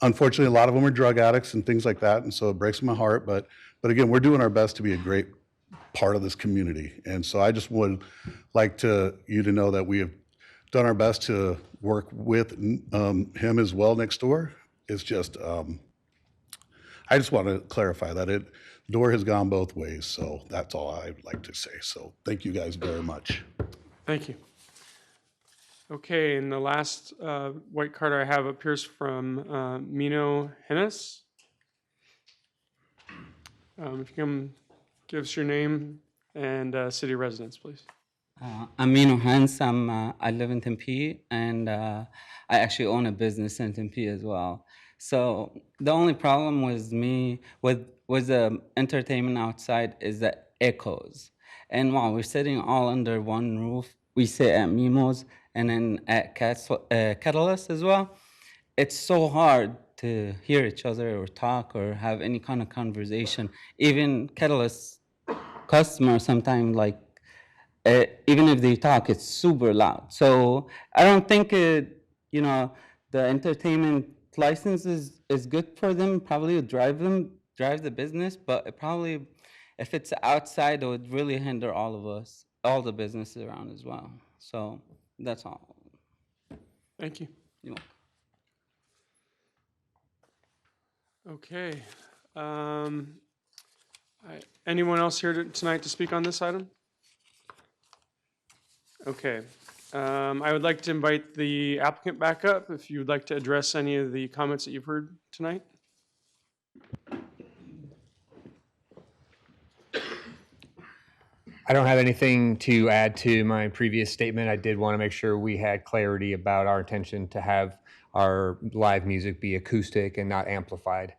unfortunately, a lot of them are drug addicts and things like that. And so it breaks my heart. But again, we're doing our best to be a great part of this community. And so I just would like you to know that we have done our best to work with him as well next door. It's just, I just want to clarify that the door has gone both ways. So that's all I'd like to say. So thank you guys very much. Thank you. Okay, and the last white card I have appears from Mino Hennis. If you can give us your name and city residence, please. I'm Mino Hans. I live in Tempe, and I actually own a business in Tempe as well. So the only problem with me with the entertainment outside is the echoes. And while we're sitting all under one roof, we sit at Mimo's and then at Catalyst as well. It's so hard to hear each other or talk or have any kind of conversation. Even Catalyst customers sometimes even if they talk, it's super loud. So I don't think the entertainment license is good for them. Probably drive the business, but it probably, if it's outside, it would really hinder all of us, all the businesses around as well. So that's all. Thank you. You're welcome. Okay. Anyone else here tonight to speak on this item? Okay. I would like to invite the applicant back up if you would like to address any of the comments that you've heard tonight. I don't have anything to add to my previous statement. I did want to make sure we had clarity about our intention to have our live music be acoustic and not amplified,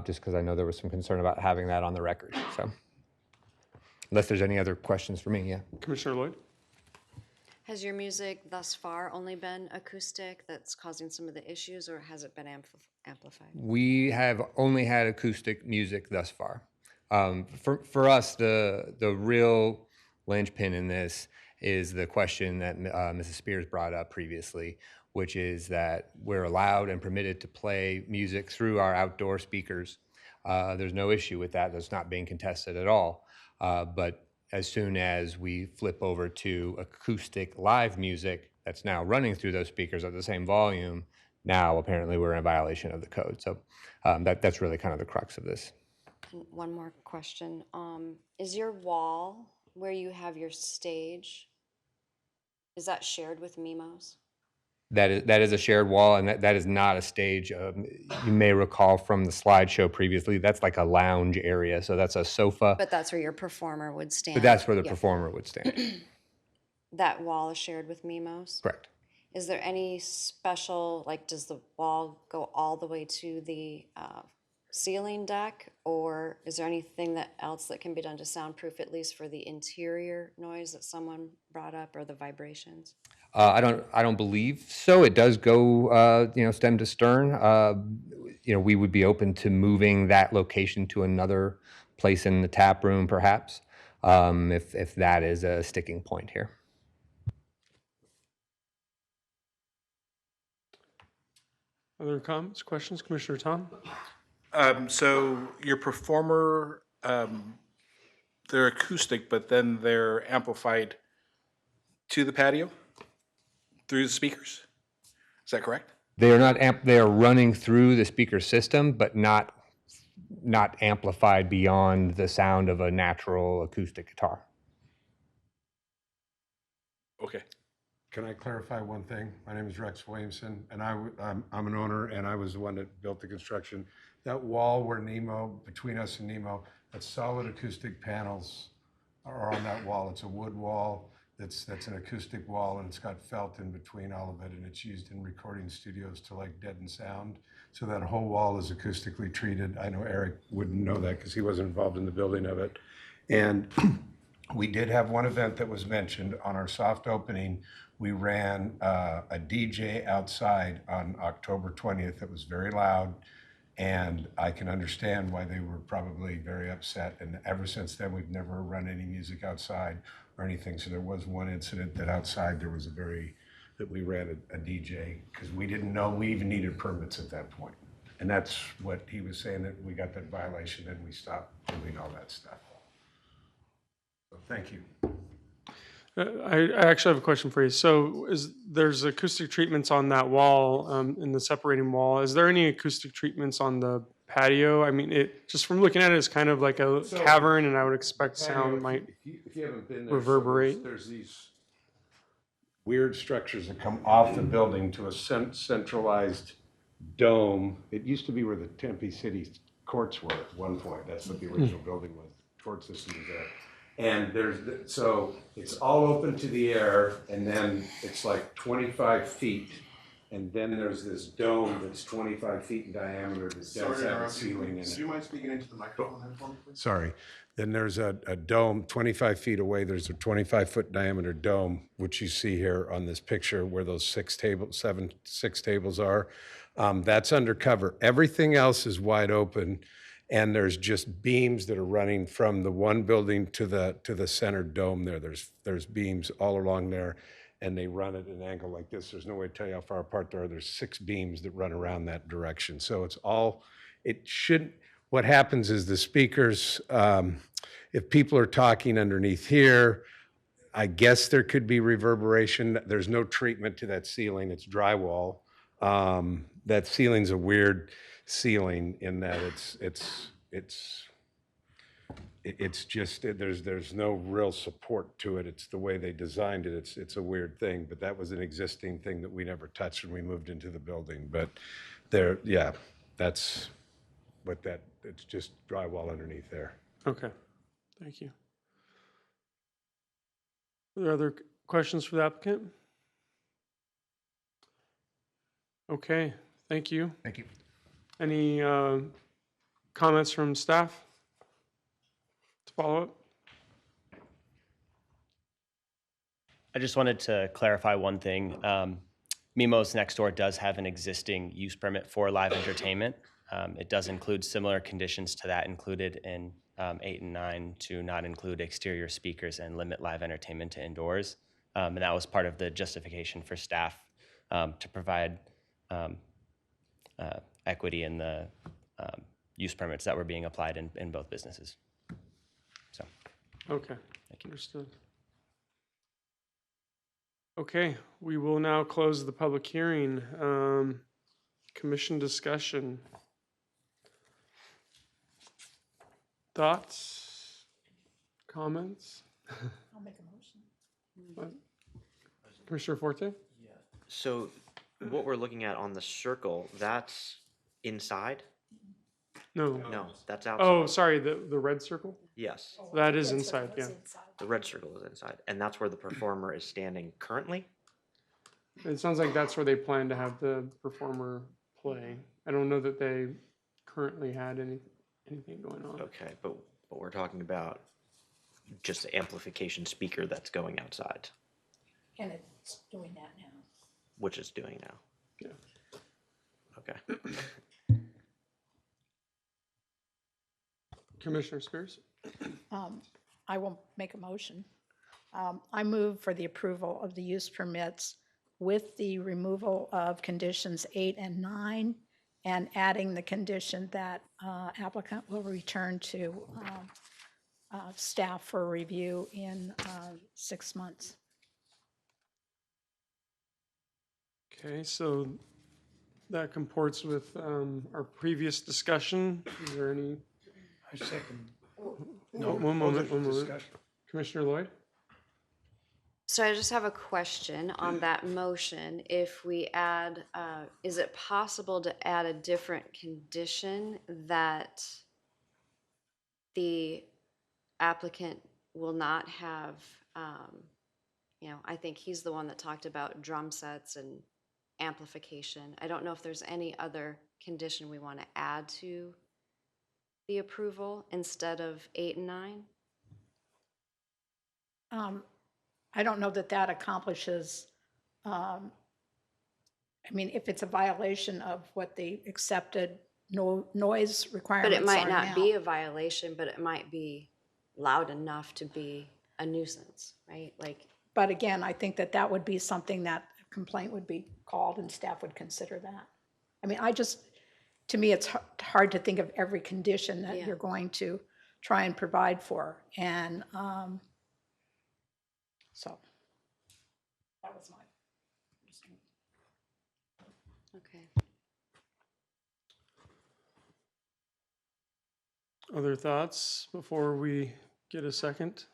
just because I know there was some concern about having that on the record. So unless there's any other questions for me, yeah. Commissioner Lloyd? Has your music thus far only been acoustic that's causing some of the issues, or has it been amplified? We have only had acoustic music thus far. For us, the real linchpin in this is the question that Mrs. Spears brought up previously, which is that we're allowed and permitted to play music through our outdoor speakers. There's no issue with that. That's not being contested at all. But as soon as we flip over to acoustic live music that's now running through those speakers at the same volume, now apparently we're in violation of the code. So that's really kind of the crux of this. And one more question. Is your wall where you have your stage, is that shared with Mimos? That is a shared wall, and that is not a stage. You may recall from the slideshow previously, that's like a lounge area. So that's a sofa. But that's where your performer would stand. But that's where the Yeah. performer would stand. That wall is shared with Mimos? Correct. Is there any special, does the wall go all the way to the ceiling deck? Or is there anything else that can be done to soundproof, at least for the interior noise that someone brought up, or the vibrations? I don't believe so. It does go, stem to stern. We would be open to moving that location to another place in the tap room, perhaps, if that is a sticking point here. Other comments, questions? Commissioner Tom? So your performer, they're acoustic, but then they're amplified to the patio through the speakers? Is that correct? They are not they are running through the speaker system, but not amplified beyond the sound of a natural acoustic guitar. Okay. Can I clarify one thing? My name is Rex Williamson, and I'm an owner, and I was the one that built the construction. That wall where Nemo, between us and Nemo, that's solid acoustic panels are on that wall. It's a wood wall that's an acoustic wall, and it's got felt in between all of it, and it's used in recording studios to like deaden sound. So that whole wall is acoustically treated. I know Eric wouldn't know that because he wasn't involved in the building of it. And we did have one event that was mentioned on our soft opening. We ran a DJ outside on October 20th that was very loud, and I can understand why they were probably very upset. And ever since then, we've never run any music outside or anything. So there was one incident that outside there was that we ran a DJ because we didn't know we even needed permits at that point. And that's what he was saying, that we got that violation and we stopped doing all that stuff. So thank you. I actually have a question for you. So there's acoustic treatments on that wall, in the separating wall. Is there any acoustic treatments on the patio? I mean, just from looking at it, it's kind of like a cavern, and I would expect sound might If you haven't been there, reverberate. there's these weird structures that come off the building to a centralized dome. It used to be where the Tempe City courts were at one point. That's what the original building was. Court system was there. And so it's all open to the air, and then it's like 25 feet. And then there's this dome that's 25 feet in diameter that does have a ceiling in it. Do you mind speaking into the microphone there for me, please? Sorry. Then there's a dome 25 feet away. There's a 25-foot diameter dome, which you see here on this picture where those six tables are. That's undercover. Everything else is wide open, and there's just beams that are running from the one building to the center dome there. There's beams all along there, and they run at an angle like this. There's no way to tell you how far apart they are. There's 6 beams that run around that direction. So what happens is the speakers, if people are talking underneath here, I guess there could be reverberation. There's no treatment to that ceiling. It's drywall. That ceiling's a weird ceiling in that it's just, there's no real support to it. It's the way they designed it. It's a weird thing, but that was an existing thing that we never touched when we moved into the building. But that's what it's just drywall underneath there. Okay, thank you. Are there other questions for the applicant? Okay, thank you. Thank you. Any comments from staff to follow up? I just wanted to clarify one thing. Mimo's next door does have an existing use permit for live entertainment. It does include similar conditions to that included in 8 and 9 to not include exterior speakers and limit live entertainment to indoors. And that was part of the justification for staff to provide equity in the use permits that were being applied in both businesses. So, Okay, understood. Okay, we will now close the public hearing. Commission discussion. Thoughts? Comments? I'll make a motion. Commissioner Forte? So what we're looking at on the circle, that's inside? No. No, that's outside. Oh, sorry, the red circle? Yes. That is inside, yeah. The red circle is inside, and that's where the performer is standing currently? It sounds like that's where they plan to have the performer play. I don't know that they currently had anything going on. Okay, but we're talking about just the amplification speaker that's going outside, And it's doing that now. which it's doing now. Yeah. Okay. Commissioner Spears? I will make a motion. I move for the approval of the use permits with the removal of conditions 8 and 9, and adding the condition that applicant will return to staff for review in 6 months. Okay, so that comports with our previous discussion. Is there any? I second. No, one moment. Discussion. Commissioner Lloyd? So I just have a question on that motion. If we add, is it possible to add a different condition that the applicant will not have, I think he's the one that talked about drum sets and amplification. I don't know if there's any other condition we want to add to the approval instead of 8 and 9? I don't know that that accomplishes, I mean, if it's a violation of what the accepted noise But requirements are it might not now. be a violation, but it might be loud enough to be a nuisance, right? Like, But again, I think that that would be something that a complaint would be called and staff would consider that. I mean, to me, it's hard to think of every condition that Yeah. you're going to try and provide for. And so that was my. okay. Other thoughts before we get a second?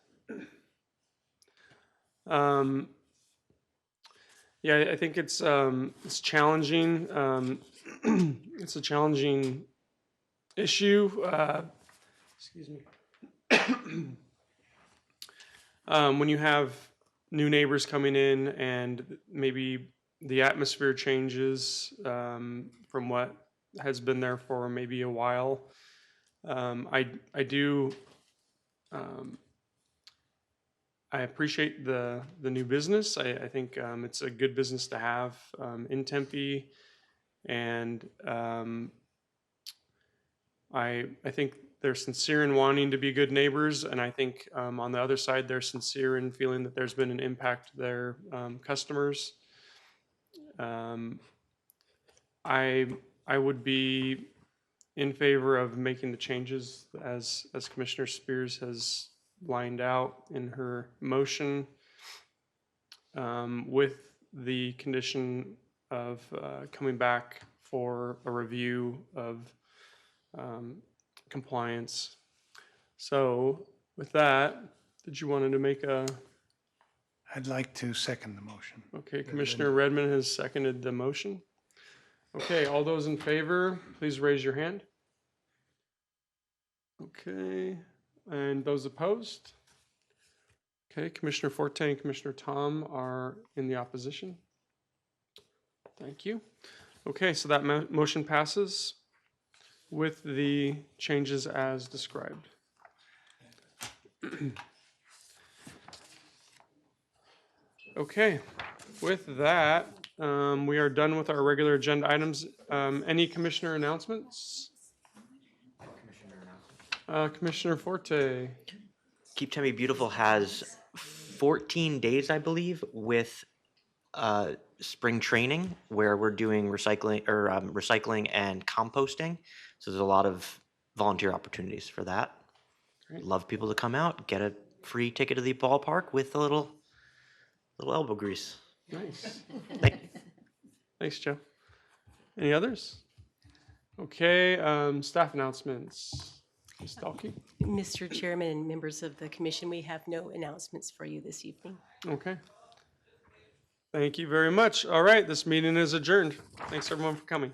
Yeah, I think it's challenging. It's a challenging issue. Excuse me. When you have new neighbors coming in and maybe the atmosphere changes from what has been there for maybe a while. I do. I appreciate the new business. I think it's a good business to have in Tempe, and I think they're sincere in wanting to be good neighbors, and I think on the other side they're sincere in feeling that there's been an impact to their customers. I would be in favor of making the changes as Commissioner Spears has lined out in her motion, with the condition of coming back for a review of compliance. So with that, did you want to make a? I'd like to second the motion. Okay, Commissioner Redmond has seconded the motion. Okay, all those in favor, please raise your hand. Okay, and those opposed? Okay, Commissioner Forte and Commissioner Tom are in the opposition. Thank you. Okay, so that motion passes with the changes as described. Okay, with that, we are done with our regular agenda items. Any commissioner announcements? Commissioner Forte. Keep Tempe Beautiful has 14 days, I believe, with spring training where we're doing recycling and composting. So there's a lot of volunteer opportunities for that. Great. Love people to come out, get a free ticket to the ballpark with a little elbow grease. Nice. Thank you. Thanks, Joe. Any others? Okay, staff announcements. Ms. Dalkey? Mr. Chairman and members of the commission, we have no announcements for you this evening. Okay. Thank you very much. All right, this meeting is adjourned. Thanks everyone for coming.